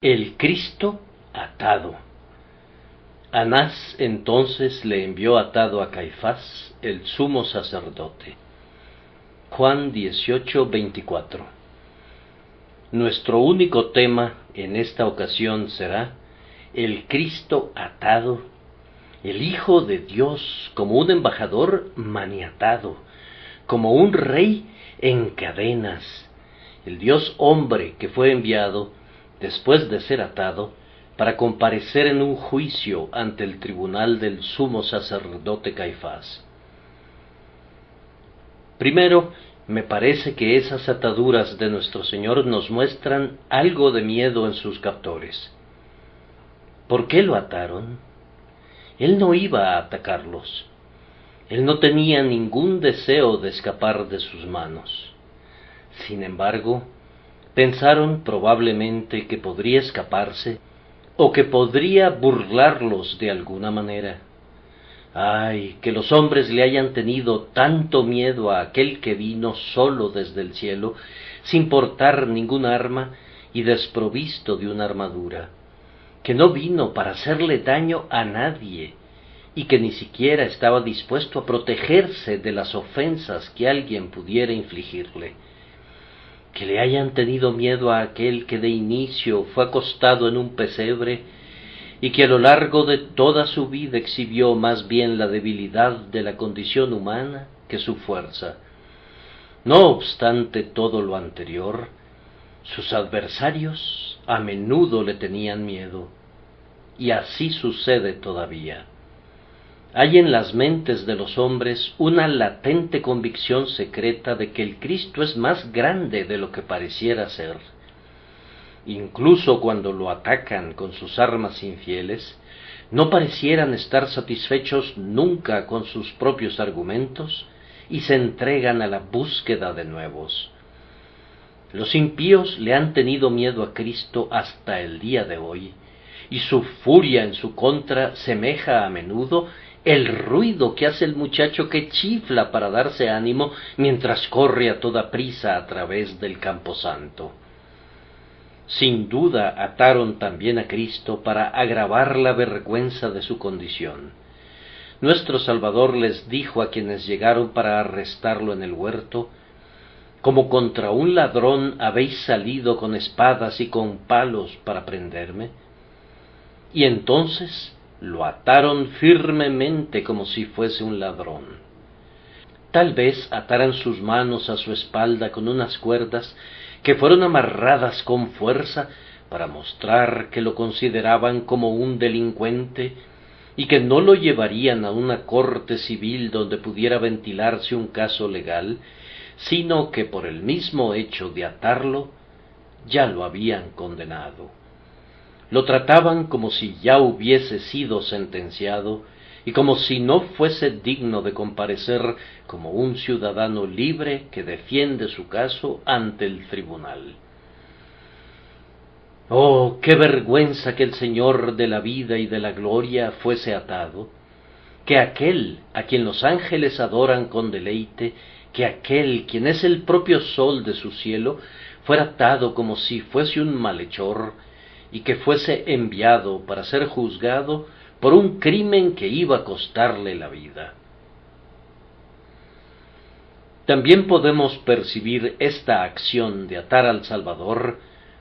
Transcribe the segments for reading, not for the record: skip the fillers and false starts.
El Cristo atado. Anás entonces le envió atado a Caifás, el sumo sacerdote. Juan 18:24. Nuestro único tema en esta ocasión será el Cristo atado, el Hijo de Dios como un embajador maniatado, como un rey en cadenas, el Dios hombre que fue enviado después de ser atado, para comparecer en un juicio ante el tribunal del sumo sacerdote Caifás. Primero, me parece que esas ataduras de nuestro Señor nos muestran algo de miedo en sus captores. ¿Por qué lo ataron? Él no iba a atacarlos. Él no tenía ningún deseo de escapar de sus manos. Sin embargo, pensaron probablemente que podría escaparse o que podría burlarlos de alguna manera. ¡Ay, que los hombres le hayan tenido tanto miedo a aquel que vino solo desde el cielo, sin portar ningún arma y desprovisto de una armadura, que no vino para hacerle daño a nadie, y que ni siquiera estaba dispuesto a protegerse de las ofensas que alguien pudiera infligirle! Que le hayan tenido miedo a aquel que de inicio fue acostado en un pesebre y que a lo largo de toda su vida exhibió más bien la debilidad de la condición humana que su fuerza. No obstante todo lo anterior, sus adversarios a menudo le tenían miedo, y así sucede todavía. Hay en las mentes de los hombres una latente convicción secreta de que el Cristo es más grande de lo que pareciera ser. Incluso cuando lo atacan con sus armas infieles, no parecieran estar satisfechos nunca con sus propios argumentos y se entregan a la búsqueda de nuevos. Los impíos le han tenido miedo a Cristo hasta el día de hoy, y su furia en su contra semeja a menudo el ruido que hace el muchacho que chifla para darse ánimo mientras corre a toda prisa a través del camposanto. Sin duda ataron también a Cristo para agravar la vergüenza de su condición. Nuestro Salvador les dijo a quienes llegaron para arrestarlo en el huerto: «Como contra un ladrón habéis salido con espadas y con palos para prenderme». Y entonces lo ataron firmemente como si fuese un ladrón. Tal vez ataran sus manos a su espalda con unas cuerdas que fueron amarradas con fuerza para mostrar que lo consideraban como un delincuente y que no lo llevarían a una corte civil donde pudiera ventilarse un caso legal, sino que por el mismo hecho de atarlo ya lo habían condenado. Lo trataban como si ya hubiese sido sentenciado y como si no fuese digno de comparecer como un ciudadano libre que defiende su caso ante el tribunal. ¡Oh, qué vergüenza que el Señor de la vida y de la gloria fuese atado! Que aquel a quien los ángeles adoran con deleite, que aquel quien es el propio sol de su cielo, fuera atado como si fuese un malhechor, y que fuese enviado para ser juzgado por un crimen que iba a costarle la vida. También podemos percibir esta acción de atar al Salvador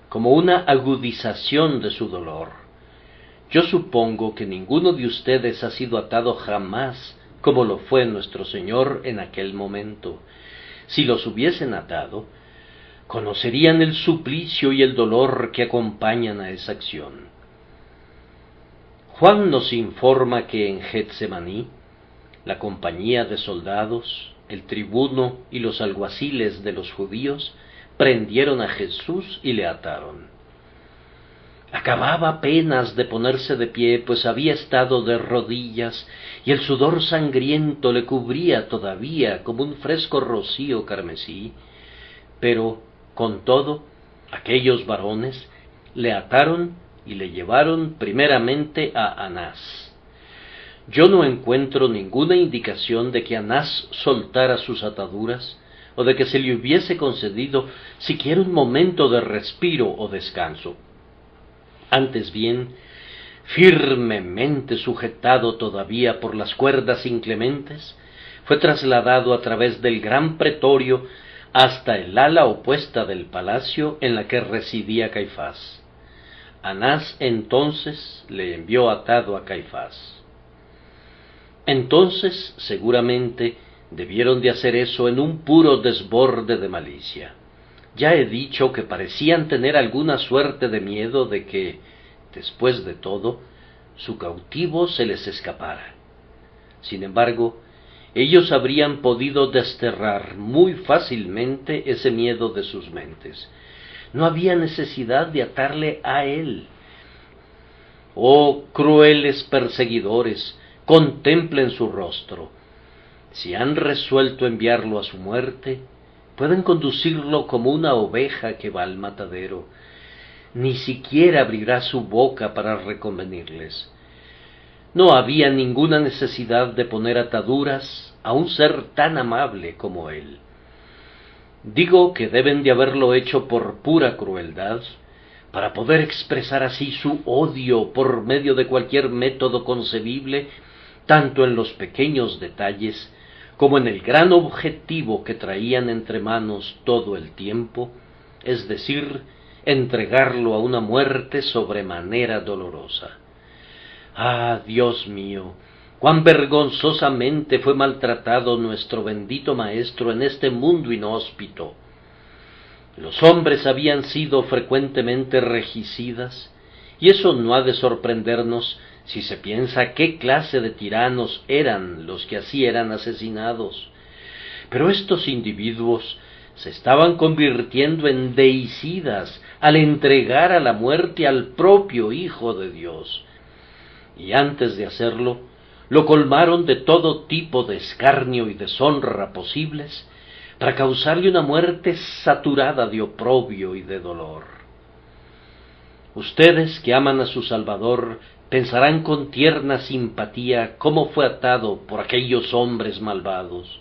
como una agudización de su dolor. Yo supongo que ninguno de ustedes ha sido atado jamás como lo fue nuestro Señor en aquel momento. Si los hubiesen atado, conocerían el suplicio y el dolor que acompañan a esa acción. Juan nos informa que en Getsemaní, la compañía de soldados, el tribuno y los alguaciles de los judíos prendieron a Jesús y le ataron. Acababa apenas de ponerse de pie, pues había estado de rodillas, y el sudor sangriento le cubría todavía como un fresco rocío carmesí, pero con todo, aquellos varones le ataron y le llevaron primeramente a Anás. Yo no encuentro ninguna indicación de que Anás soltara sus ataduras o de que se le hubiese concedido siquiera un momento de respiro o descanso. Antes bien, firmemente sujetado todavía por las cuerdas inclementes, fue trasladado a través del gran pretorio hasta el ala opuesta del palacio en la que residía Caifás. Anás entonces le envió atado a Caifás. Entonces, seguramente, debieron de hacer eso en un puro desborde de malicia. Ya he dicho que parecían tener alguna suerte de miedo de que, después de todo, su cautivo se les escapara. Sin embargo, ellos habrían podido desterrar muy fácilmente ese miedo de sus mentes. No había necesidad de atarle a él. Oh, crueles perseguidores, contemplen su rostro. Si han resuelto enviarlo a su muerte, pueden conducirlo como una oveja que va al matadero. Ni siquiera abrirá su boca para reconvenirles. No había ninguna necesidad de poner ataduras a un ser tan amable como él. Digo que deben de haberlo hecho por pura crueldad, para poder expresar así su odio por medio de cualquier método concebible, tanto en los pequeños detalles como en el gran objetivo que traían entre manos todo el tiempo, es decir, entregarlo a una muerte sobremanera dolorosa. Ah, Dios mío, cuán vergonzosamente fue maltratado nuestro bendito Maestro en este mundo inhóspito. Los hombres habían sido frecuentemente regicidas, y eso no ha de sorprendernos si se piensa qué clase de tiranos eran los que así eran asesinados. Pero estos individuos se estaban convirtiendo en deicidas al entregar a la muerte al propio Hijo de Dios. Y antes de hacerlo, lo colmaron de todo tipo de escarnio y deshonra posibles, para causarle una muerte saturada de oprobio y de dolor. Ustedes que aman a su Salvador pensarán con tierna simpatía cómo fue atado por aquellos hombres malvados.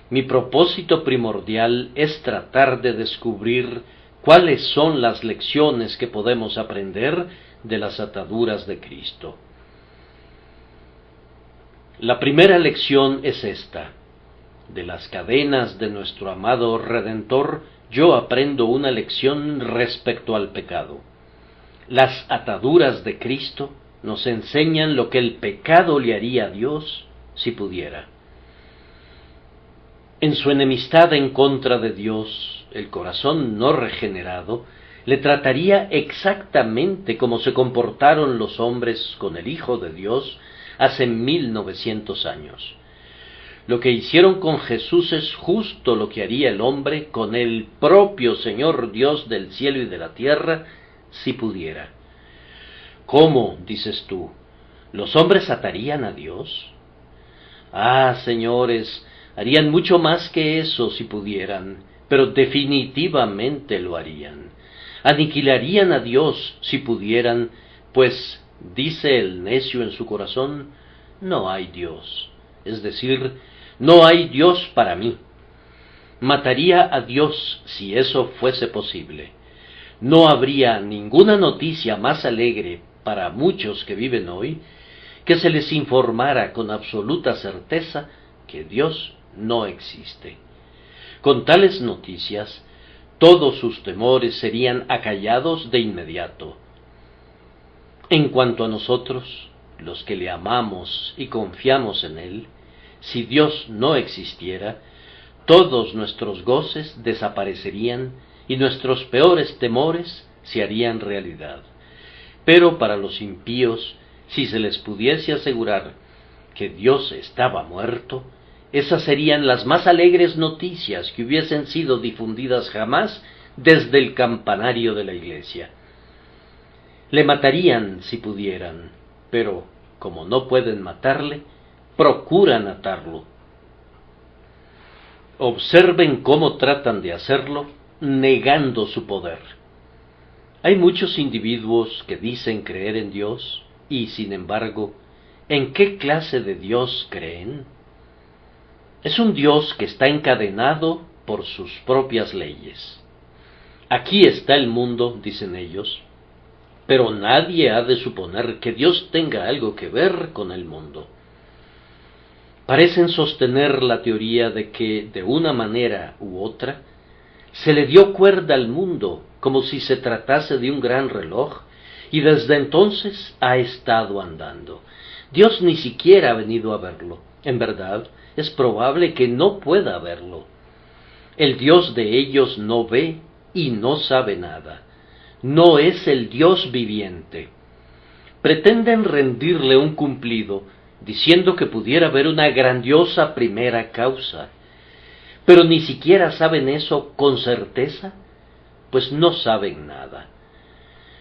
Mi propósito primordial es tratar de descubrir cuáles son las lecciones que podemos aprender de las ataduras de Cristo. La primera lección es esta: de las cadenas de nuestro amado Redentor, yo aprendo una lección respecto al pecado. Las ataduras de Cristo nos enseñan lo que el pecado le haría a Dios si pudiera. En su enemistad en contra de Dios, el corazón no regenerado le trataría exactamente como se comportaron los hombres con el Hijo de Dios hace 1900 años. Lo que hicieron con Jesús es justo lo que haría el hombre con el propio Señor Dios del cielo y de la tierra, si pudiera. ¿Cómo, dices tú, los hombres atarían a Dios? Ah, señores, harían mucho más que eso si pudieran, pero definitivamente lo harían. Aniquilarían a Dios si pudieran, pues, dice el necio en su corazón, no hay Dios, es decir, no hay Dios para mí. Mataría a Dios si eso fuese posible. No habría ninguna noticia más alegre para muchos que viven hoy que se les informara con absoluta certeza que Dios no existe. Con tales noticias, todos sus temores serían acallados de inmediato. En cuanto a nosotros, los que le amamos y confiamos en Él, si Dios no existiera, todos nuestros goces desaparecerían y nuestros peores temores se harían realidad. Pero para los impíos, si se les pudiese asegurar que Dios estaba muerto, esas serían las más alegres noticias que hubiesen sido difundidas jamás desde el campanario de la iglesia. Le matarían si pudieran, pero como no pueden matarle, procuran atarlo. Observen cómo tratan de hacerlo, negando su poder. Hay muchos individuos que dicen creer en Dios, y sin embargo, ¿en qué clase de Dios creen? Es un Dios que está encadenado por sus propias leyes. Aquí está el mundo, dicen ellos, pero nadie ha de suponer que Dios tenga algo que ver con el mundo. Parecen sostener la teoría de que, de una manera u otra, se le dio cuerda al mundo como si se tratase de un gran reloj, y desde entonces ha estado andando. Dios ni siquiera ha venido a verlo. En verdad, es probable que no pueda verlo. El Dios de ellos no ve y no sabe nada. No es el Dios viviente. Pretenden rendirle un cumplido, diciendo que pudiera haber una grandiosa primera causa. Pero ni siquiera saben eso con certeza, pues no saben nada.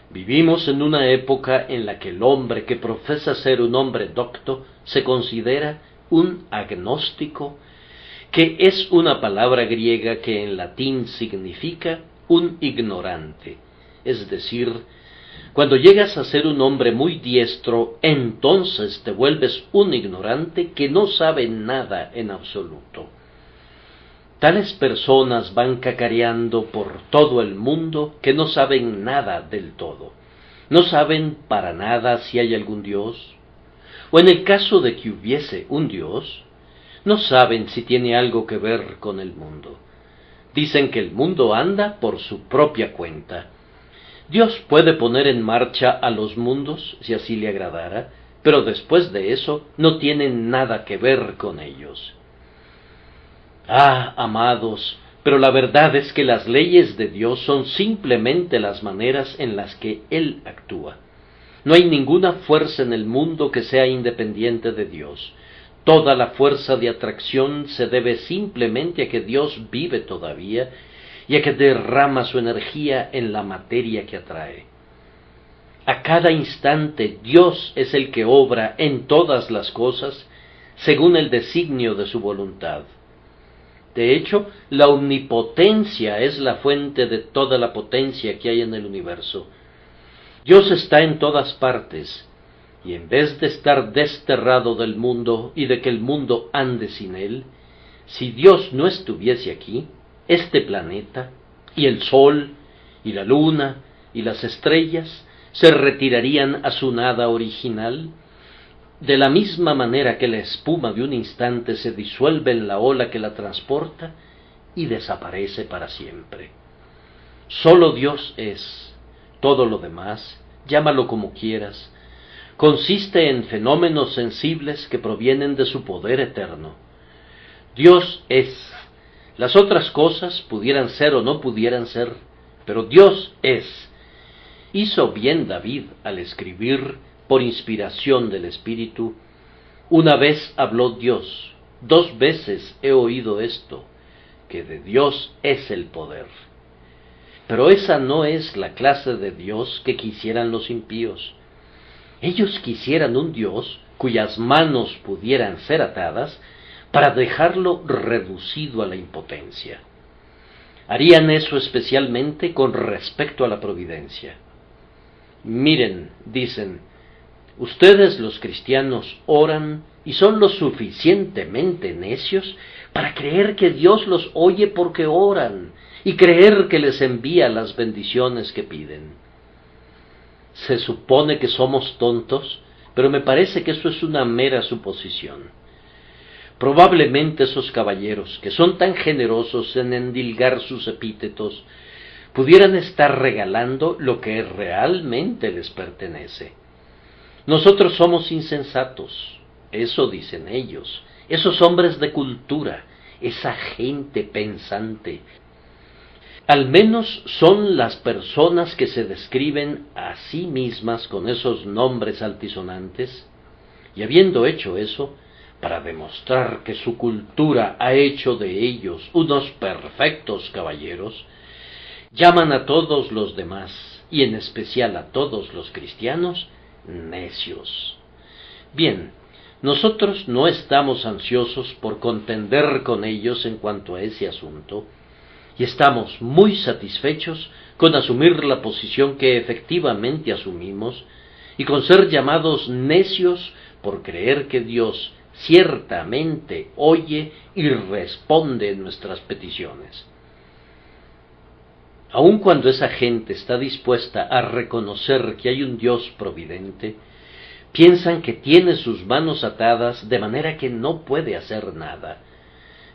Vivimos en una época en la que el hombre que profesa ser un hombre docto se considera un agnóstico, que es una palabra griega que en latín significa un ignorante. Es decir, cuando llegas a ser un hombre muy diestro, entonces te vuelves un ignorante que no sabe nada en absoluto. Tales personas van cacareando por todo el mundo que no saben nada del todo. No saben para nada si hay algún Dios, o en el caso de que hubiese un Dios, no saben si tiene algo que ver con el mundo. Dicen que el mundo anda por su propia cuenta. Dios puede poner en marcha a los mundos si así le agradara, pero después de eso no tienen nada que ver con ellos. Ah, amados, pero la verdad es que las leyes de Dios son simplemente las maneras en las que Él actúa. No hay ninguna fuerza en el mundo que sea independiente de Dios. Toda la fuerza de atracción se debe simplemente a que Dios vive todavía y a que derrama su energía en la materia que atrae. A cada instante Dios es el que obra en todas las cosas según el designio de su voluntad. De hecho, la omnipotencia es la fuente de toda la potencia que hay en el universo. Dios está en todas partes, y en vez de estar desterrado del mundo y de que el mundo ande sin él, si Dios no estuviese aquí, este planeta, y el sol, y la luna, y las estrellas, se retirarían a su nada original, de la misma manera que la espuma de un instante se disuelve en la ola que la transporta y desaparece para siempre. Solo Dios es. Todo lo demás, llámalo como quieras, consiste en fenómenos sensibles que provienen de su poder eterno. Dios es. Las otras cosas pudieran ser o no pudieran ser, pero Dios es. Hizo bien David al escribir, por inspiración del Espíritu: una vez habló Dios, 2 veces he oído esto, que de Dios es el poder. Pero esa no es la clase de Dios que quisieran los impíos. Ellos quisieran un Dios cuyas manos pudieran ser atadas para dejarlo reducido a la impotencia. Harían eso especialmente con respecto a la providencia. Miren, dicen, ustedes los cristianos oran y son lo suficientemente necios para creer que Dios los oye porque oran y creer que les envía las bendiciones que piden. Se supone que somos tontos, pero me parece que eso es una mera suposición. Probablemente esos caballeros, que son tan generosos en endilgar sus epítetos, pudieran estar regalando lo que realmente les pertenece. Nosotros somos insensatos, eso dicen ellos, esos hombres de cultura, esa gente pensante. Al menos son las personas que se describen a sí mismas con esos nombres altisonantes, y habiendo hecho eso, para demostrar que su cultura ha hecho de ellos unos perfectos caballeros, llaman a todos los demás, y en especial a todos los cristianos, necios. Bien, nosotros no estamos ansiosos por contender con ellos en cuanto a ese asunto, y estamos muy satisfechos con asumir la posición que efectivamente asumimos, y con ser llamados necios por creer que Dios ciertamente oye y responde nuestras peticiones. Aun cuando esa gente está dispuesta a reconocer que hay un Dios providente, piensan que tiene sus manos atadas de manera que no puede hacer nada.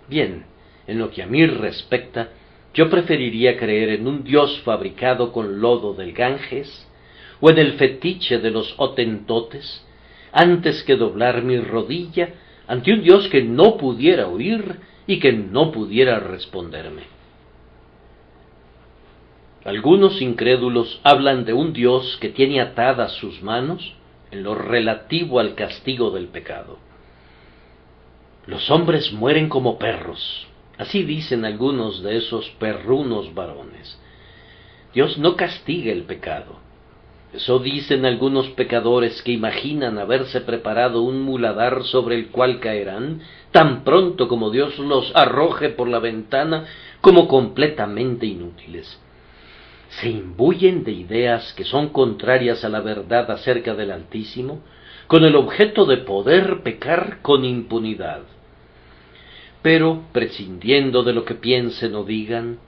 Bien, en lo que a mí respecta, yo preferiría creer en un Dios fabricado con lodo del Ganges, o en el fetiche de los Hotentotes, antes que doblar mi rodilla ante un Dios que no pudiera oír y que no pudiera responderme. Algunos incrédulos hablan de un Dios que tiene atadas sus manos en lo relativo al castigo del pecado. Los hombres mueren como perros, así dicen algunos de esos perrunos varones. Dios no castiga el pecado. Eso dicen algunos pecadores que imaginan haberse preparado un muladar sobre el cual caerán, tan pronto como Dios los arroje por la ventana, como completamente inútiles. Se imbuyen de ideas que son contrarias a la verdad acerca del Altísimo, con el objeto de poder pecar con impunidad. Pero, prescindiendo de lo que piensen o digan,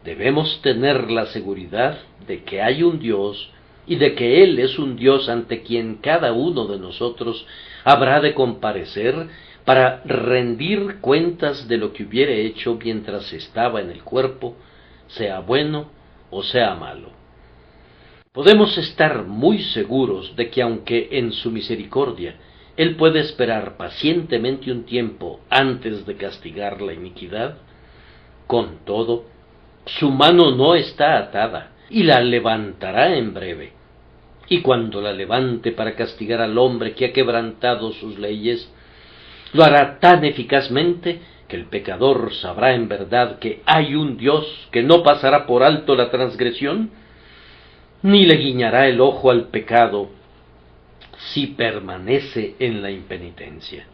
debemos tener la seguridad de que hay un Dios y de que Él es un Dios ante quien cada uno de nosotros habrá de comparecer para rendir cuentas de lo que hubiere hecho mientras estaba en el cuerpo, sea bueno o sea malo. Podemos estar muy seguros de que aunque en su misericordia Él puede esperar pacientemente un tiempo antes de castigar la iniquidad, con todo, su mano no está atada y la levantará en breve. Y cuando la levante para castigar al hombre que ha quebrantado sus leyes, lo hará tan eficazmente que el pecador sabrá en verdad que hay un Dios que no pasará por alto la transgresión, ni le guiñará el ojo al pecado si permanece en la impenitencia.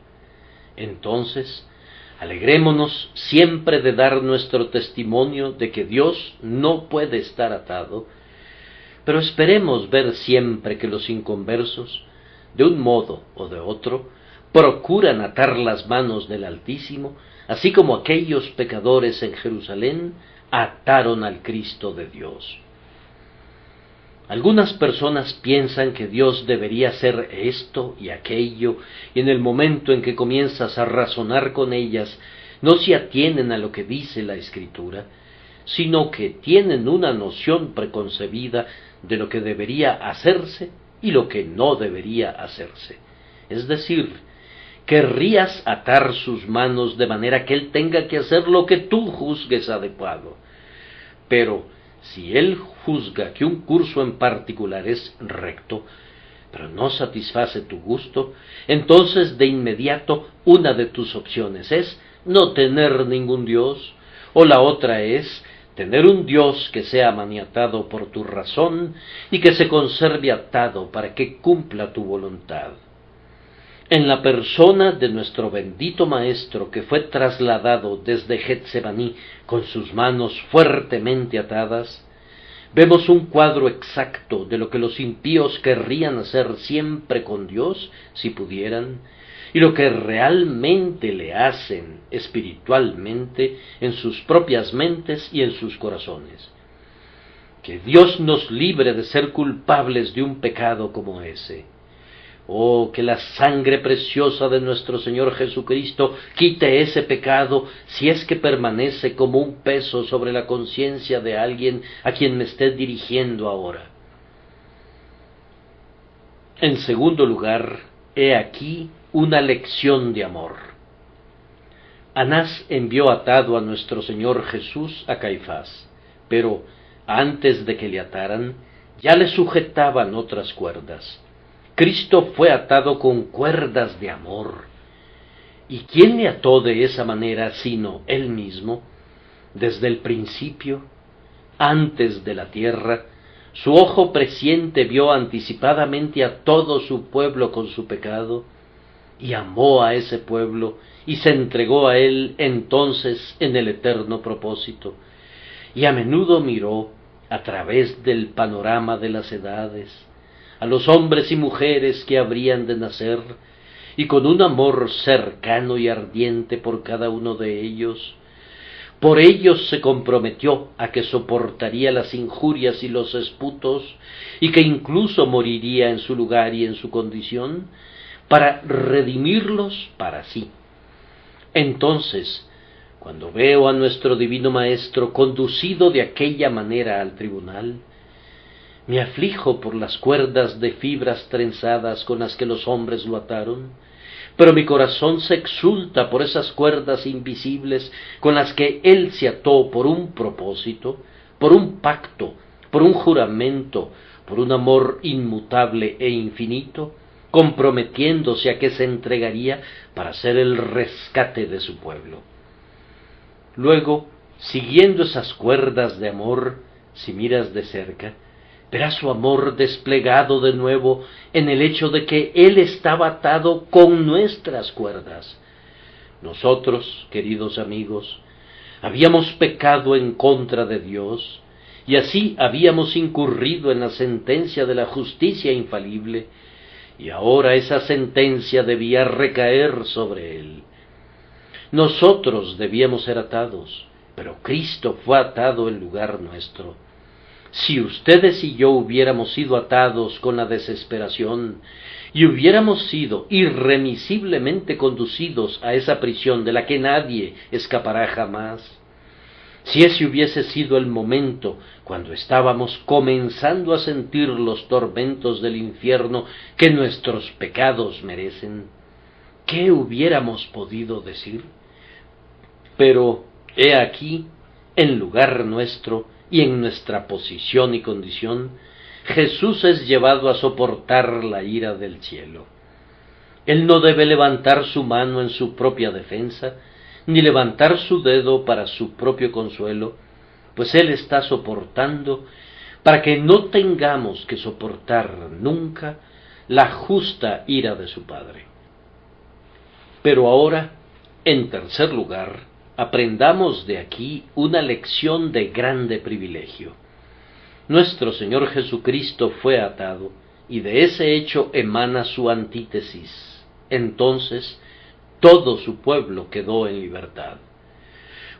Entonces, alegrémonos siempre de dar nuestro testimonio de que Dios no puede estar atado, pero esperemos ver siempre que los inconversos, de un modo o de otro, procuran atar las manos del Altísimo, así como aquellos pecadores en Jerusalén ataron al Cristo de Dios. Algunas personas piensan que Dios debería hacer esto y aquello, y en el momento en que comienzas a razonar con ellas, no se atienen a lo que dice la Escritura, sino que tienen una noción preconcebida de lo que debería hacerse y lo que no debería hacerse. Es decir, querrías atar sus manos de manera que Él tenga que hacer lo que tú juzgues adecuado. Pero si Él juzga que un curso en particular es recto, pero no satisface tu gusto, entonces de inmediato una de tus opciones es no tener ningún Dios, o la otra es tener un Dios que sea maniatado por tu razón y que se conserve atado para que cumpla tu voluntad. En la persona de nuestro bendito Maestro que fue trasladado desde Getsemaní con sus manos fuertemente atadas, vemos un cuadro exacto de lo que los impíos querrían hacer siempre con Dios, si pudieran, y lo que realmente le hacen espiritualmente en sus propias mentes y en sus corazones. Que Dios nos libre de ser culpables de un pecado como ese. Oh, que la sangre preciosa de nuestro Señor Jesucristo quite ese pecado si es que permanece como un peso sobre la conciencia de alguien a quien me esté dirigiendo ahora. En segundo lugar, he aquí una lección de amor. Anás envió atado a nuestro Señor Jesús a Caifás, pero antes de que le ataran, ya le sujetaban otras cuerdas. Cristo fue atado con cuerdas de amor. ¿Y quién le ató de esa manera sino Él mismo? Desde el principio, antes de la tierra, su ojo presciente vio anticipadamente a todo su pueblo con su pecado, y amó a ese pueblo, y se entregó a él entonces en el eterno propósito, y a menudo miró, a través del panorama de las edades, a los hombres y mujeres que habrían de nacer, y con un amor cercano y ardiente por cada uno de ellos, Por ellos se comprometió a que soportaría las injurias y los esputos, y que incluso moriría en su lugar y en su condición, para redimirlos para sí. Entonces, cuando veo a nuestro divino Maestro conducido de aquella manera al tribunal, me aflijo por las cuerdas de fibras trenzadas con las que los hombres lo ataron, pero mi corazón se exulta por esas cuerdas invisibles con las que él se ató por un propósito, por un pacto, por un juramento, por un amor inmutable e infinito, comprometiéndose a que se entregaría para hacer el rescate de su pueblo. Luego, siguiendo esas cuerdas de amor, si miras de cerca, verás su amor desplegado de nuevo en el hecho de que él estaba atado con nuestras cuerdas. Nosotros, queridos amigos, habíamos pecado en contra de Dios, y así habíamos incurrido en la sentencia de la justicia infalible, y ahora esa sentencia debía recaer sobre él. Nosotros debíamos ser atados, pero Cristo fue atado en lugar nuestro. Si ustedes y yo hubiéramos sido atados con la desesperación y hubiéramos sido irremisiblemente conducidos a esa prisión de la que nadie escapará jamás, si ese hubiese sido el momento cuando estábamos comenzando a sentir los tormentos del infierno que nuestros pecados merecen, ¿qué hubiéramos podido decir? Pero he aquí, en lugar nuestro y en nuestra posición y condición, Jesús es llevado a soportar la ira del cielo. Él no debe levantar su mano en su propia defensa, ni levantar su dedo para su propio consuelo, pues Él está soportando para que no tengamos que soportar nunca la justa ira de su Padre. Pero ahora, en tercer lugar, aprendamos de aquí una lección de grande privilegio. Nuestro Señor Jesucristo fue atado, y de ese hecho emana su antítesis. Entonces, todo su pueblo quedó en libertad.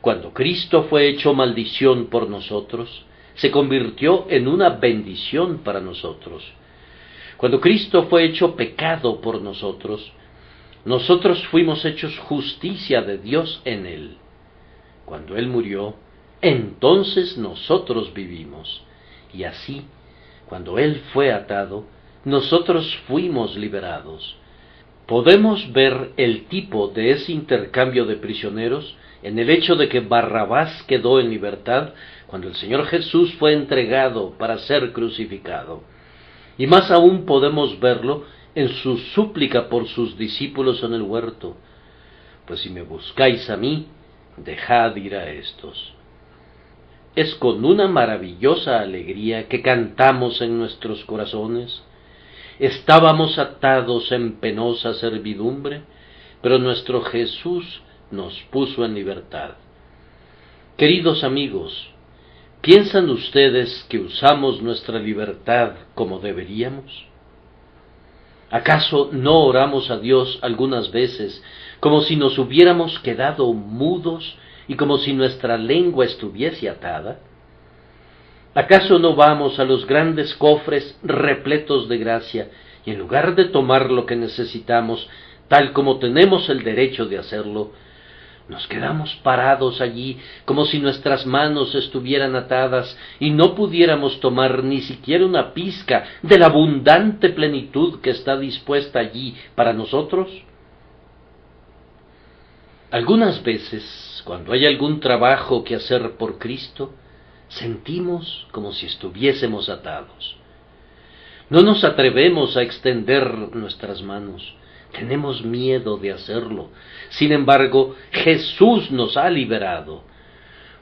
Cuando Cristo fue hecho maldición por nosotros, se convirtió en una bendición para nosotros. Cuando Cristo fue hecho pecado por nosotros, nosotros fuimos hechos justicia de Dios en Él. Cuando Él murió, entonces nosotros vivimos. Y así, cuando Él fue atado, nosotros fuimos liberados. Podemos ver el tipo de ese intercambio de prisioneros en el hecho de que Barrabás quedó en libertad cuando el Señor Jesús fue entregado para ser crucificado. Y más aún podemos verlo en su súplica por sus discípulos en el huerto: pues si me buscáis a mí, dejad ir a estos. Es con una maravillosa alegría que cantamos en nuestros corazones: estábamos atados en penosa servidumbre, pero nuestro Jesús nos puso en libertad. Queridos amigos, ¿piensan ustedes que usamos nuestra libertad como deberíamos? ¿Acaso no oramos a Dios algunas veces como si nos hubiéramos quedado mudos y como si nuestra lengua estuviese atada? ¿Acaso no vamos a los grandes cofres repletos de gracia y en lugar de tomar lo que necesitamos, tal como tenemos el derecho de hacerlo, nos quedamos parados allí como si nuestras manos estuvieran atadas y no pudiéramos tomar ni siquiera una pizca de la abundante plenitud que está dispuesta allí para nosotros? Algunas veces, cuando hay algún trabajo que hacer por Cristo, sentimos como si estuviésemos atados. No nos atrevemos a extender nuestras manos, tenemos miedo de hacerlo. Sin embargo, Jesús nos ha liberado.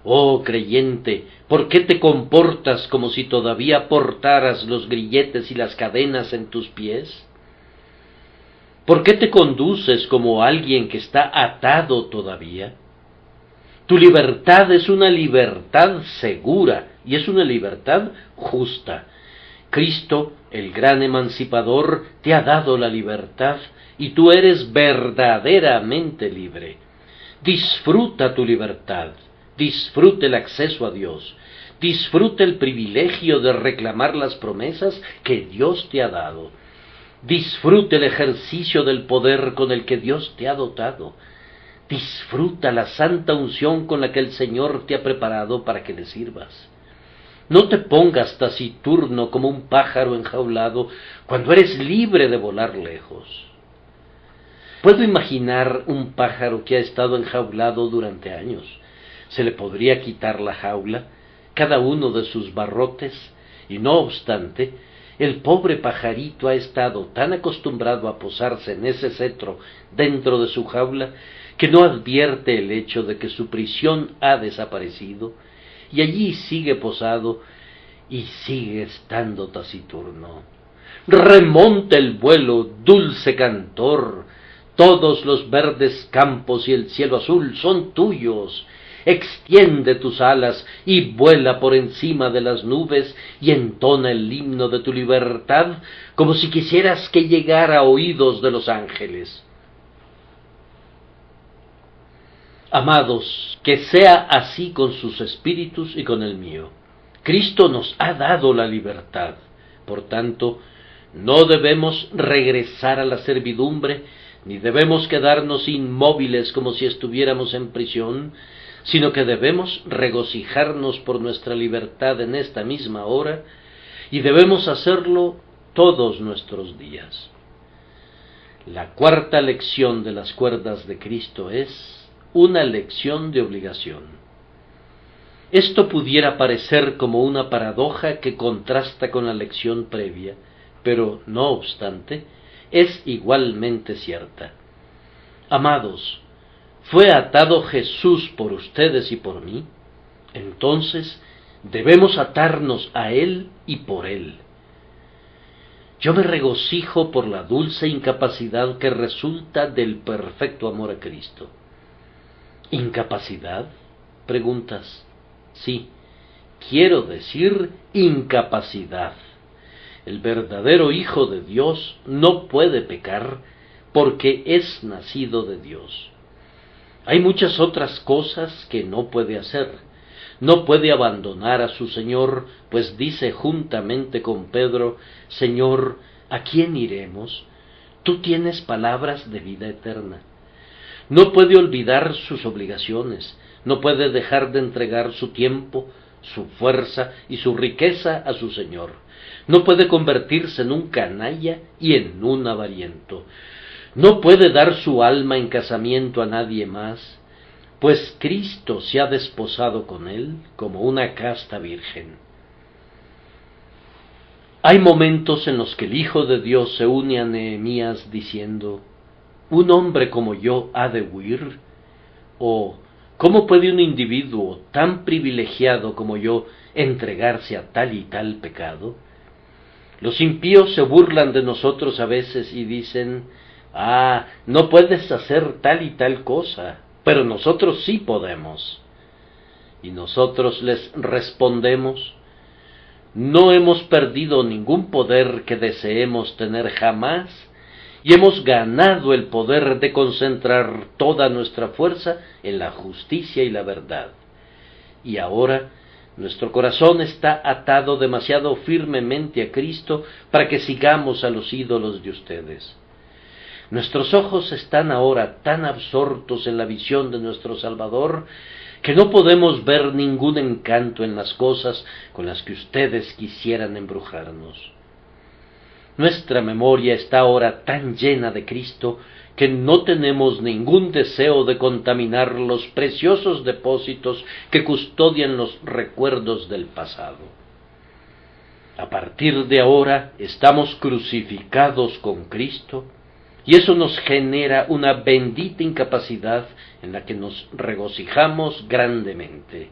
Oh creyente, ¿por qué te comportas como si todavía portaras los grilletes y las cadenas en tus pies? ¿Por qué te conduces como alguien que está atado todavía? Tu libertad es una libertad segura y es una libertad justa. Cristo, el gran emancipador, te ha dado la libertad y tú eres verdaderamente libre. Disfruta tu libertad, disfrute el acceso a Dios, disfrute el privilegio de reclamar las promesas que Dios te ha dado, disfrute el ejercicio del poder con el que Dios te ha dotado, disfruta la santa unción con la que el Señor te ha preparado para que le sirvas. No te pongas taciturno como un pájaro enjaulado cuando eres libre de volar lejos. Puedo imaginar un pájaro que ha estado enjaulado durante años. Se le podría quitar la jaula, cada uno de sus barrotes, y no obstante, el pobre pajarito ha estado tan acostumbrado a posarse en ese cetro dentro de su jaula que no advierte el hecho de que su prisión ha desaparecido, y allí sigue posado y sigue estando taciturno. Remonta el vuelo, dulce cantor, todos los verdes campos y el cielo azul son tuyos. Extiende tus alas y vuela por encima de las nubes y entona el himno de tu libertad como si quisieras que llegara a oídos de los ángeles. Amados, que sea así con sus espíritus y con el mío. Cristo nos ha dado la libertad. Por tanto, no debemos regresar a la servidumbre, ni debemos quedarnos inmóviles como si estuviéramos en prisión, sino que debemos regocijarnos por nuestra libertad en esta misma hora, y debemos hacerlo todos nuestros días. La cuarta lección de las cuerdas de Cristo es una lección de obligación. Esto pudiera parecer como una paradoja que contrasta con la lección previa, pero no obstante, es igualmente cierta. Amados, ¿fue atado Jesús por ustedes y por mí? Entonces debemos atarnos a Él y por Él. Yo me regocijo por la dulce incapacidad que resulta del perfecto amor a Cristo. ¿Incapacidad? Preguntas. Sí, quiero decir incapacidad. El verdadero Hijo de Dios no puede pecar porque es nacido de Dios. Hay muchas otras cosas que no puede hacer. No puede abandonar a su Señor, pues dice juntamente con Pedro: Señor, ¿a quién iremos? Tú tienes palabras de vida eterna. No puede olvidar sus obligaciones, no puede dejar de entregar su tiempo, su fuerza y su riqueza a su Señor. No puede convertirse en un canalla y en un avariento. No puede dar su alma en casamiento a nadie más, pues Cristo se ha desposado con él como una casta virgen. Hay momentos en los que el Hijo de Dios se une a Nehemías diciendo: ¿un hombre como yo ha de huir? ¿O cómo puede un individuo tan privilegiado como yo entregarse a tal y tal pecado? Los impíos se burlan de nosotros a veces y dicen: no puedes hacer tal y tal cosa, pero nosotros sí podemos. Y nosotros les respondemos: no hemos perdido ningún poder que deseemos tener jamás, y hemos ganado el poder de concentrar toda nuestra fuerza en la justicia y la verdad. Y ahora nuestro corazón está atado demasiado firmemente a Cristo para que sigamos a los ídolos de ustedes. Nuestros ojos están ahora tan absortos en la visión de nuestro Salvador que no podemos ver ningún encanto en las cosas con las que ustedes quisieran embrujarnos. Nuestra memoria está ahora tan llena de Cristo que no tenemos ningún deseo de contaminar los preciosos depósitos que custodian los recuerdos del pasado. A partir de ahora estamos crucificados con Cristo, y eso nos genera una bendita incapacidad en la que nos regocijamos grandemente.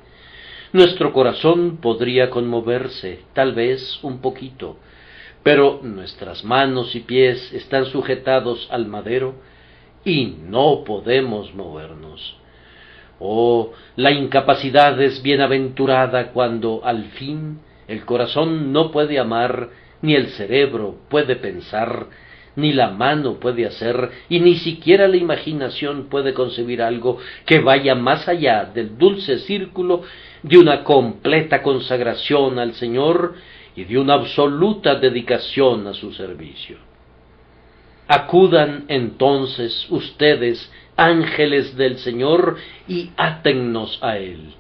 Nuestro corazón podría conmoverse, tal vez un poquito, pero nuestras manos y pies están sujetados al madero y no podemos movernos. Oh, la incapacidad es bienaventurada cuando al fin el corazón no puede amar, ni el cerebro puede pensar, ni la mano puede hacer, y ni siquiera la imaginación puede concebir algo que vaya más allá del dulce círculo de una completa consagración al Señor y de una absoluta dedicación a su servicio. Acudan entonces ustedes, ángeles del Señor, y átennos a Él.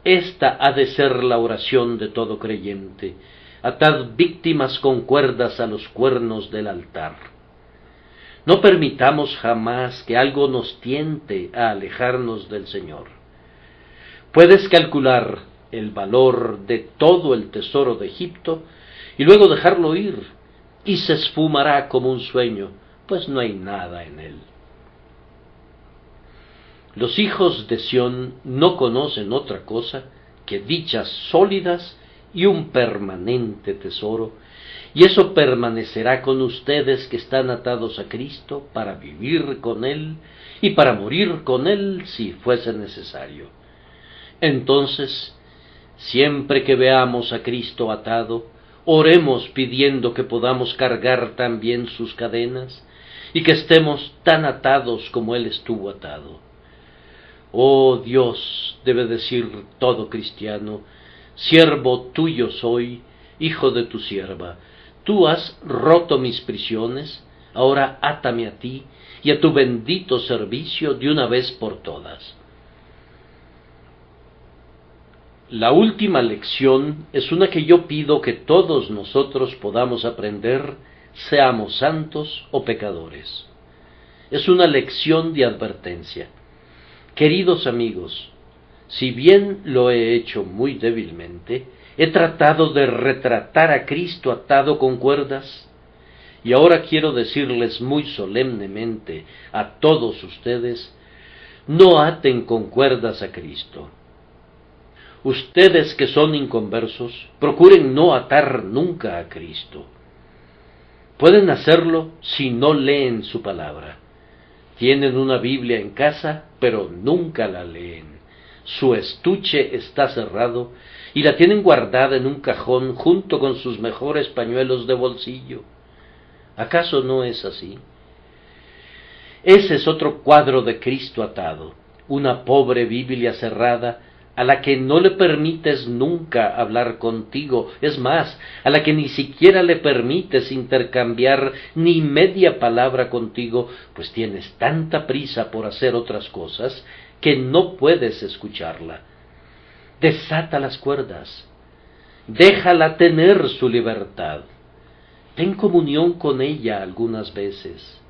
Esta ha de ser la oración de todo creyente. Atad víctimas con cuerdas a los cuernos del altar. No permitamos jamás que algo nos tiente a alejarnos del Señor. Puedes calcular el valor de todo el tesoro de Egipto y luego dejarlo ir, y se esfumará como un sueño, pues no hay nada en él. Los hijos de Sión no conocen otra cosa que dichas sólidas y un permanente tesoro, y eso permanecerá con ustedes que están atados a Cristo para vivir con Él y para morir con Él si fuese necesario. Entonces, siempre que veamos a Cristo atado, oremos pidiendo que podamos cargar también sus cadenas y que estemos tan atados como Él estuvo atado. Oh Dios, debe decir todo cristiano, siervo tuyo soy, hijo de tu sierva. Tú has roto mis prisiones, ahora átame a ti y a tu bendito servicio de una vez por todas. La última lección es una que yo pido que todos nosotros podamos aprender, seamos santos o pecadores. Es una lección de advertencia. Queridos amigos, si bien lo he hecho muy débilmente, he tratado de retratar a Cristo atado con cuerdas, y ahora quiero decirles muy solemnemente a todos ustedes, no aten con cuerdas a Cristo. Ustedes que son inconversos, procuren no atar nunca a Cristo. Pueden hacerlo si no leen su palabra. Tienen una Biblia en casa, pero nunca la leen. Su estuche está cerrado y la tienen guardada en un cajón junto con sus mejores pañuelos de bolsillo. ¿Acaso no es así? Ese es otro cuadro de Cristo atado, una pobre Biblia cerrada a la que no le permites nunca hablar contigo, es más, a la que ni siquiera le permites intercambiar ni media palabra contigo, pues tienes tanta prisa por hacer otras cosas que no puedes escucharla. Desata las cuerdas, déjala tener su libertad, ten comunión con ella algunas veces,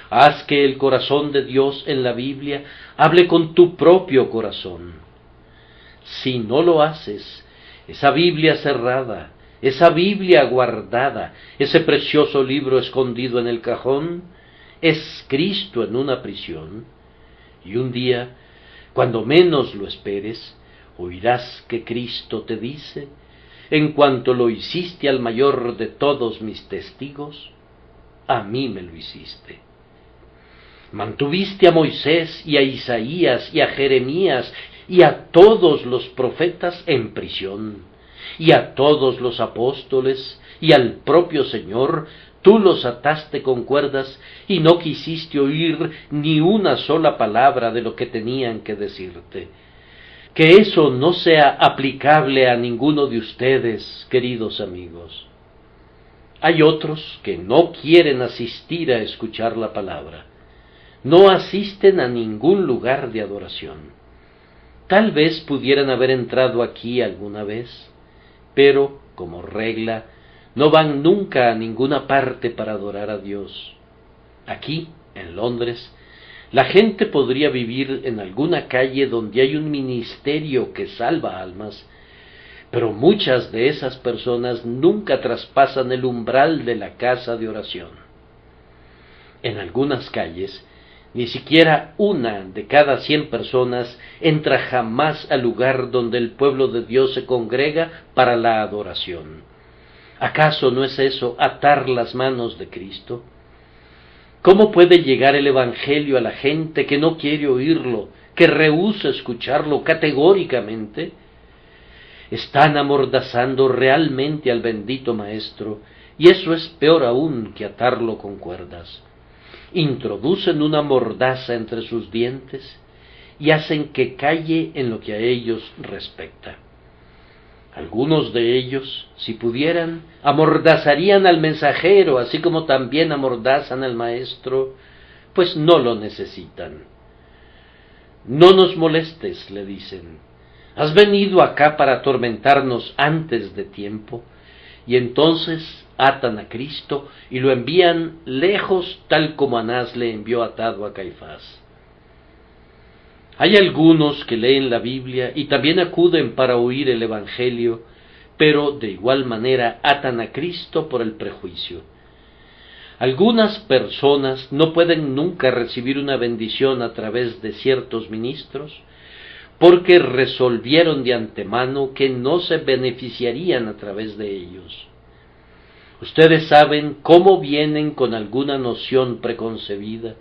haz que el corazón de Dios en la Biblia hable con tu propio corazón. Si no lo haces, esa Biblia cerrada, esa Biblia guardada, ese precioso libro escondido en el cajón, es Cristo en una prisión, y un día, cuando menos lo esperes, oirás que Cristo te dice, en cuanto lo hiciste al mayor de todos mis testigos, a mí me lo hiciste. Mantuviste a Moisés y a Isaías y a Jeremías y a todos los profetas en prisión, y a todos los apóstoles y al propio Señor, tú los ataste con cuerdas y no quisiste oír ni una sola palabra de lo que tenían que decirte. Que eso no sea aplicable a ninguno de ustedes, queridos amigos. Hay otros que no quieren asistir a escuchar la palabra. No asisten a ningún lugar de adoración. Tal vez pudieran haber entrado aquí alguna vez, pero, como regla, no van nunca a ninguna parte para adorar a Dios. Aquí, en Londres, la gente podría vivir en alguna calle donde hay un ministerio que salva almas, pero muchas de esas personas nunca traspasan el umbral de la casa de oración. En algunas calles, ni siquiera una de cada 100 personas entra jamás al lugar donde el pueblo de Dios se congrega para la adoración. ¿Acaso no es eso atar las manos de Cristo? ¿Cómo puede llegar el Evangelio a la gente que no quiere oírlo, que rehúsa escucharlo categóricamente? Están amordazando realmente al bendito Maestro, y eso es peor aún que atarlo con cuerdas. Introducen una mordaza entre sus dientes y hacen que calle en lo que a ellos respecta. Algunos de ellos, si pudieran, amordazarían al mensajero, así como también amordazan al maestro, pues no lo necesitan. No nos molestes, le dicen. Has venido acá para atormentarnos antes de tiempo. Y entonces atan a Cristo y lo envían lejos, tal como Anás le envió atado a Caifás. Hay algunos que leen la Biblia y también acuden para oír el Evangelio, pero de igual manera atan a Cristo por el prejuicio. Algunas personas no pueden nunca recibir una bendición a través de ciertos ministros, porque resolvieron de antemano que no se beneficiarían a través de ellos. Ustedes saben cómo vienen con alguna noción preconcebida,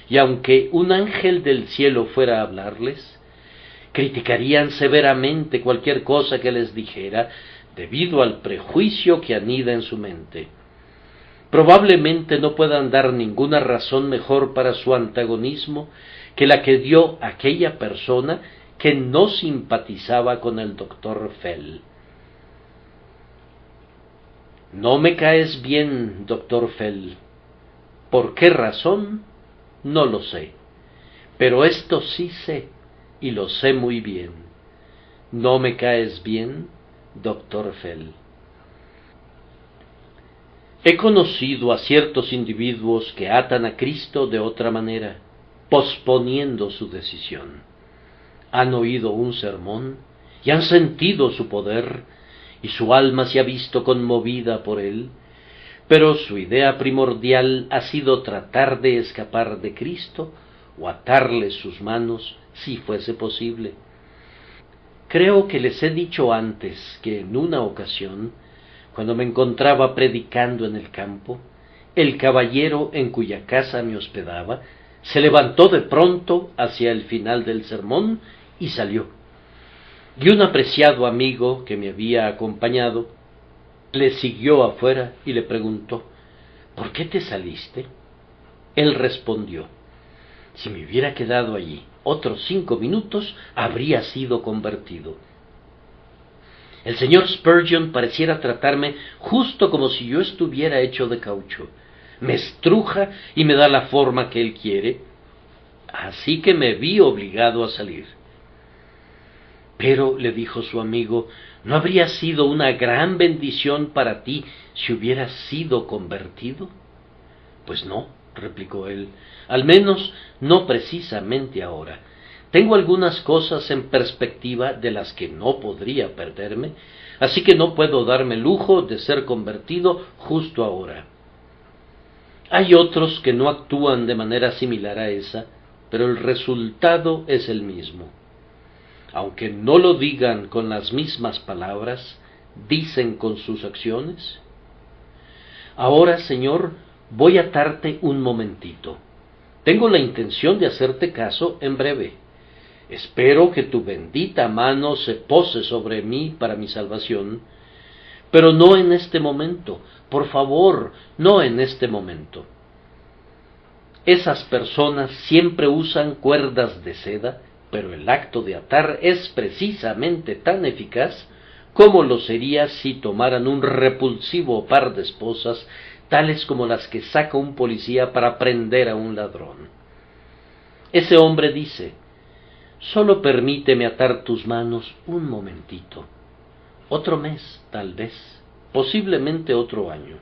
y aunque un ángel del cielo fuera a hablarles, criticarían severamente cualquier cosa que les dijera, debido al prejuicio que anida en su mente. Probablemente no puedan dar ninguna razón mejor para su antagonismo que la que dio aquella persona que no simpatizaba con el doctor Fell. No me caes bien, doctor Fell. ¿Por qué razón? No lo sé. Pero esto sí sé, y lo sé muy bien. No me caes bien, doctor Fell. He conocido a ciertos individuos que atan a Cristo de otra manera, posponiendo su decisión. Han oído un sermón y han sentido su poder, y su alma se ha visto conmovida por él, pero su idea primordial ha sido tratar de escapar de Cristo o atarle sus manos si fuese posible. Creo que les he dicho antes que en una ocasión, cuando me encontraba predicando en el campo, el caballero en cuya casa me hospedaba se levantó de pronto hacia el final del sermón y salió. Y un apreciado amigo que me había acompañado le siguió afuera y le preguntó: ¿por qué te saliste? Él respondió: si me hubiera quedado allí otros 5 minutos, habría sido convertido. El señor Spurgeon pareciera tratarme justo como si yo estuviera hecho de caucho. Me estruja y me da la forma que él quiere, así que me vi obligado a salir. Pero, le dijo su amigo, ¿no habría sido una gran bendición para ti si hubieras sido convertido? Pues no, replicó él, al menos no precisamente ahora. Tengo algunas cosas en perspectiva de las que no podría perderme, así que no puedo darme el lujo de ser convertido justo ahora. Hay otros que no actúan de manera similar a esa, pero el resultado es el mismo. Aunque no lo digan con las mismas palabras, dicen con sus acciones. Ahora, Señor, voy a atarte un momentito. Tengo la intención de hacerte caso en breve. Espero que tu bendita mano se pose sobre mí para mi salvación, pero no en este momento, por favor, no en este momento. Esas personas siempre usan cuerdas de seda, pero el acto de atar es precisamente tan eficaz como lo sería si tomaran un repulsivo par de esposas, tales como las que saca un policía para prender a un ladrón. Ese hombre dice: solo permíteme atar tus manos un momentito. Otro mes, tal vez, posiblemente otro año.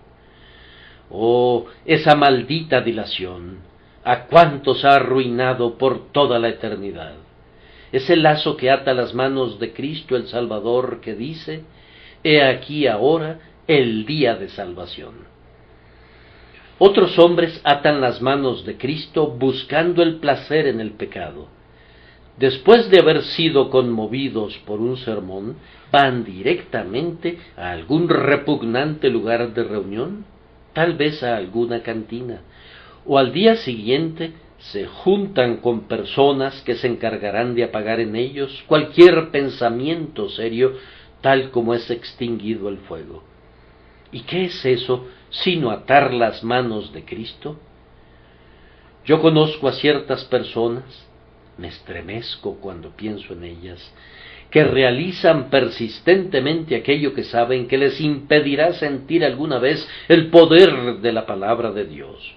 Oh, esa maldita dilación, ¿a cuántos ha arruinado por toda la eternidad? Es el lazo que ata las manos de Cristo el Salvador, que dice: he aquí ahora el día de salvación. Otros hombres atan las manos de Cristo buscando el placer en el pecado. Después de haber sido conmovidos por un sermón, van directamente a algún repugnante lugar de reunión, tal vez a alguna cantina, o al día siguiente se juntan con personas que se encargarán de apagar en ellos cualquier pensamiento serio, tal como es extinguido el fuego. ¿Y qué es eso sino atar las manos de Cristo? Yo conozco a ciertas personas, me estremezco cuando pienso en ellas, que realizan persistentemente aquello que saben que les impedirá sentir alguna vez el poder de la palabra de Dios,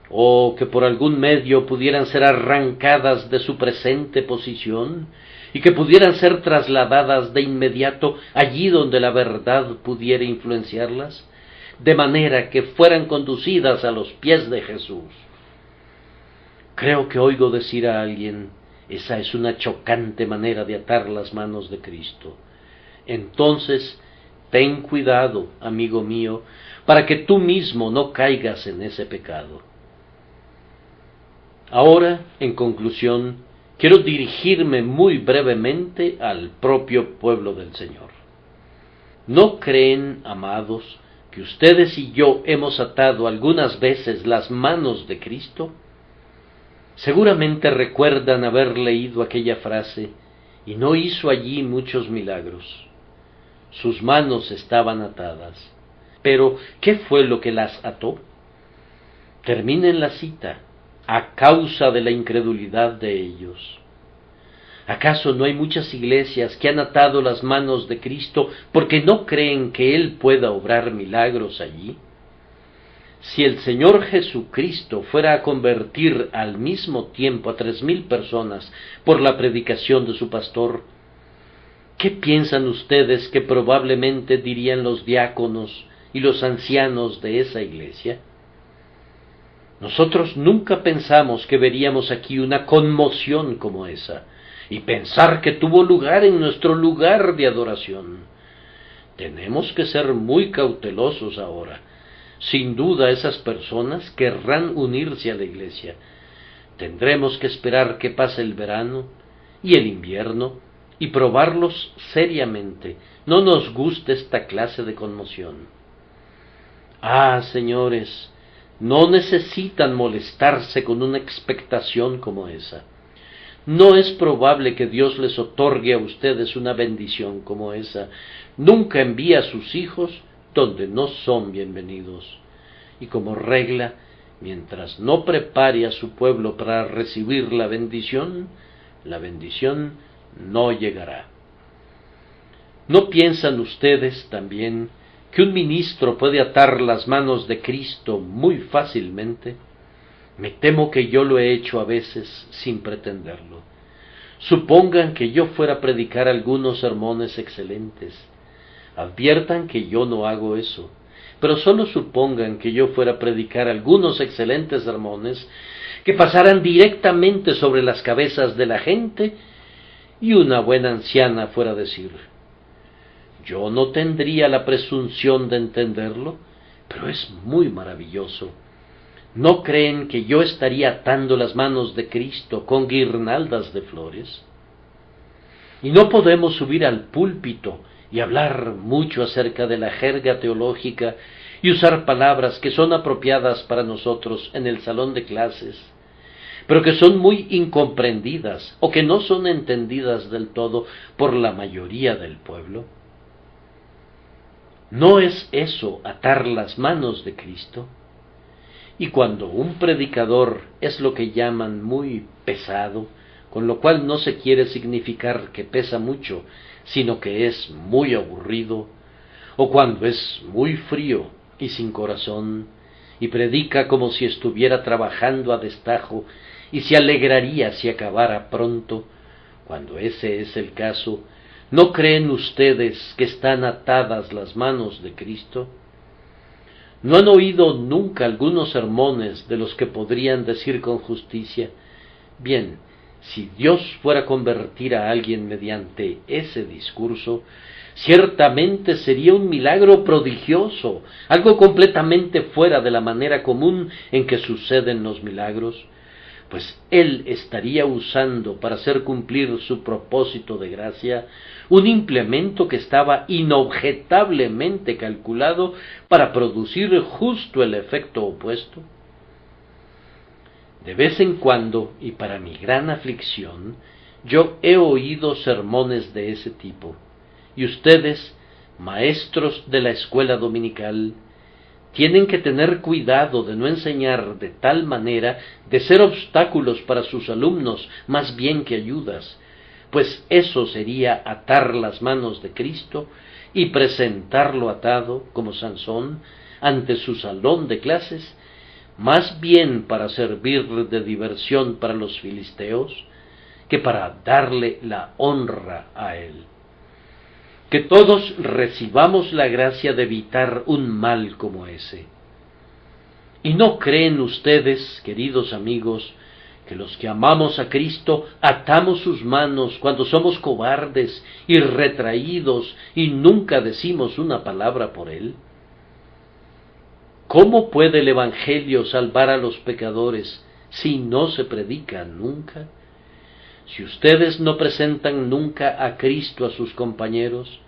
o que por algún medio pudieran ser arrancadas de su presente posición y que pudieran ser trasladadas de inmediato allí donde la verdad pudiera influenciarlas, de manera que fueran conducidas a los pies de Jesús. Creo que oigo decir a alguien: esa es una chocante manera de atar las manos de Cristo. Entonces, ten cuidado, amigo mío, para que tú mismo no caigas en ese pecado. Ahora, en conclusión, quiero dirigirme muy brevemente al propio pueblo del Señor. ¿No creen, amados, que ustedes y yo hemos atado algunas veces las manos de Cristo? Seguramente recuerdan haber leído aquella frase: y no hizo allí muchos milagros. Sus manos estaban atadas. Pero, ¿qué fue lo que las ató? Terminen la cita: a causa de la incredulidad de ellos. ¿Acaso no hay muchas iglesias que han atado las manos de Cristo porque no creen que Él pueda obrar milagros allí? Si el Señor Jesucristo fuera a convertir al mismo tiempo a 3,000 personas por la predicación de su pastor, ¿qué piensan ustedes que probablemente dirían los diáconos y los ancianos de esa iglesia? Nosotros nunca pensamos que veríamos aquí una conmoción como esa, y pensar que tuvo lugar en nuestro lugar de adoración. Tenemos que ser muy cautelosos ahora. Sin duda esas personas querrán unirse a la iglesia. Tendremos que esperar que pase el verano y el invierno y probarlos seriamente. No nos gusta esta clase de conmoción. Ah, señores, no necesitan molestarse con una expectación como esa. No es probable que Dios les otorgue a ustedes una bendición como esa. Nunca envía a sus hijos donde no son bienvenidos. Y como regla, mientras no prepare a su pueblo para recibir la bendición no llegará. ¿No piensan ustedes también que un ministro puede atar las manos de Cristo muy fácilmente? Me temo que yo lo he hecho a veces sin pretenderlo. Supongan que yo fuera a predicar algunos sermones excelentes. Adviertan que yo no hago eso, pero solo supongan que yo fuera a predicar algunos excelentes sermones que pasaran directamente sobre las cabezas de la gente y una buena anciana fuera a decir: yo no tendría la presunción de entenderlo, pero es muy maravilloso. ¿No creen que yo estaría atando las manos de Cristo con guirnaldas de flores? Y no podemos subir al púlpito y hablar mucho acerca de la jerga teológica y usar palabras que son apropiadas para nosotros en el salón de clases, pero que son muy incomprendidas o que no son entendidas del todo por la mayoría del pueblo. ¿No es eso atar las manos de Cristo? Y cuando un predicador es lo que llaman muy pesado, con lo cual no se quiere significar que pesa mucho, sino que es muy aburrido, o cuando es muy frío y sin corazón, y predica como si estuviera trabajando a destajo y se alegraría si acabara pronto, cuando ese es el caso, ¿no creen ustedes que están atadas las manos de Cristo? ¿No han oído nunca algunos sermones de los que podrían decir con justicia: bien, si Dios fuera a convertir a alguien mediante ese discurso, ciertamente sería un milagro prodigioso, algo completamente fuera de la manera común en que suceden los milagros? Pues Él estaría usando para hacer cumplir su propósito de gracia un implemento que estaba inobjetablemente calculado para producir justo el efecto opuesto. De vez en cuando, y para mi gran aflicción, yo he oído sermones de ese tipo, y ustedes maestros de la escuela dominical, tienen que tener cuidado de no enseñar de tal manera de ser obstáculos para sus alumnos más bien que ayudas, pues eso sería atar las manos de Cristo y presentarlo atado, como Sansón, ante su salón de clases, más bien para servir de diversión para los filisteos, que para darle la honra a él. Que todos recibamos la gracia de evitar un mal como ese. ¿Y no creen ustedes, queridos amigos, que los que amamos a Cristo atamos sus manos cuando somos cobardes y retraídos y nunca decimos una palabra por Él? ¿Cómo puede el Evangelio salvar a los pecadores si no se predica nunca? Si ustedes no presentan nunca a Cristo a sus compañeros,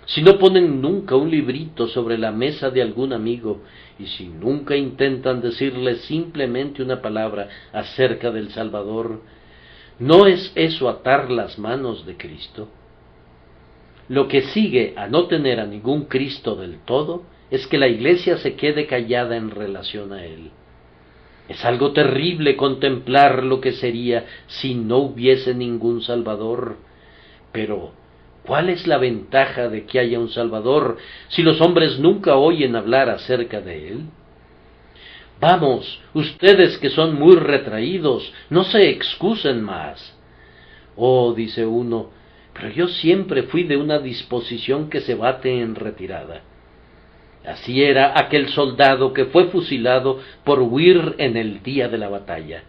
si no ponen nunca un librito sobre la mesa de algún amigo, y si nunca intentan decirles simplemente una palabra acerca del Salvador, ¿no es eso atar las manos de Cristo? Lo que sigue a no tener a ningún Cristo del todo es que la Iglesia se quede callada en relación a Él. Es algo terrible contemplar lo que sería si no hubiese ningún Salvador. Pero, ¿cuál es la ventaja de que haya un Salvador si los hombres nunca oyen hablar acerca de Él? Vamos, ustedes que son muy retraídos, no se excusen más. Oh, dice uno, pero yo siempre fui de una disposición que se bate en retirada. Así era aquel soldado que fue fusilado por huir en el día de la batalla.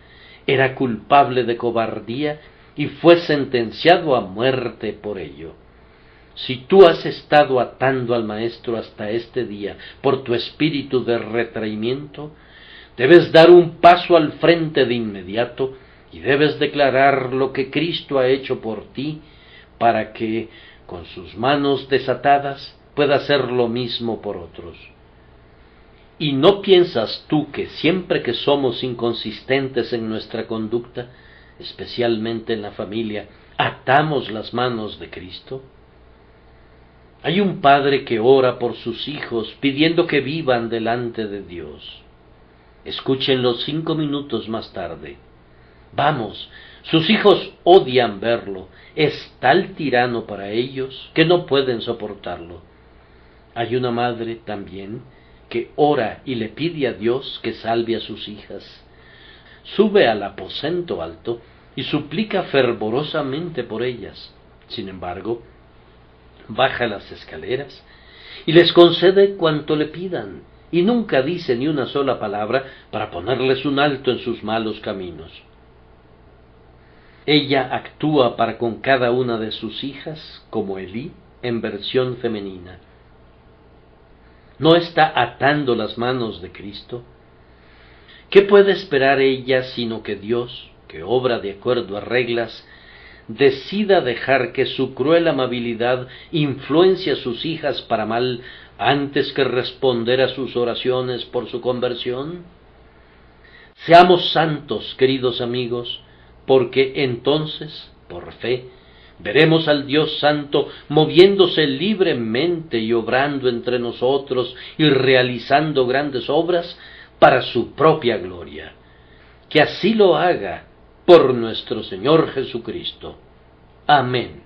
Era culpable de cobardía y fue sentenciado a muerte por ello. Si tú has estado atando al Maestro hasta este día por tu espíritu de retraimiento, debes dar un paso al frente de inmediato y debes declarar lo que Cristo ha hecho por ti para que, con sus manos desatadas, pueda hacer lo mismo por otros. ¿Y no piensas tú que siempre que somos inconsistentes en nuestra conducta, especialmente en la familia, atamos las manos de Cristo? Hay un padre que ora por sus hijos pidiendo que vivan delante de Dios. Escúchenlo 5 minutos más tarde. Vamos, sus hijos odian verlo, es tal tirano para ellos que no pueden soportarlo. Hay una madre también que ora y le pide a Dios que salve a sus hijas. Sube al aposento alto y suplica fervorosamente por ellas. Sin embargo, baja las escaleras y les concede cuanto le pidan, y nunca dice ni una sola palabra para ponerles un alto en sus malos caminos. Ella actúa para con cada una de sus hijas como Elí en versión femenina. ¿No está atando las manos de Cristo? ¿Qué puede esperar ella sino que Dios, que obra de acuerdo a reglas, decida dejar que su cruel amabilidad influencie a sus hijas para mal antes que responder a sus oraciones por su conversión? Seamos santos, queridos amigos, porque entonces, por fe, veremos al Dios Santo moviéndose libremente y obrando entre nosotros y realizando grandes obras para su propia gloria. Que así lo haga por nuestro Señor Jesucristo. Amén.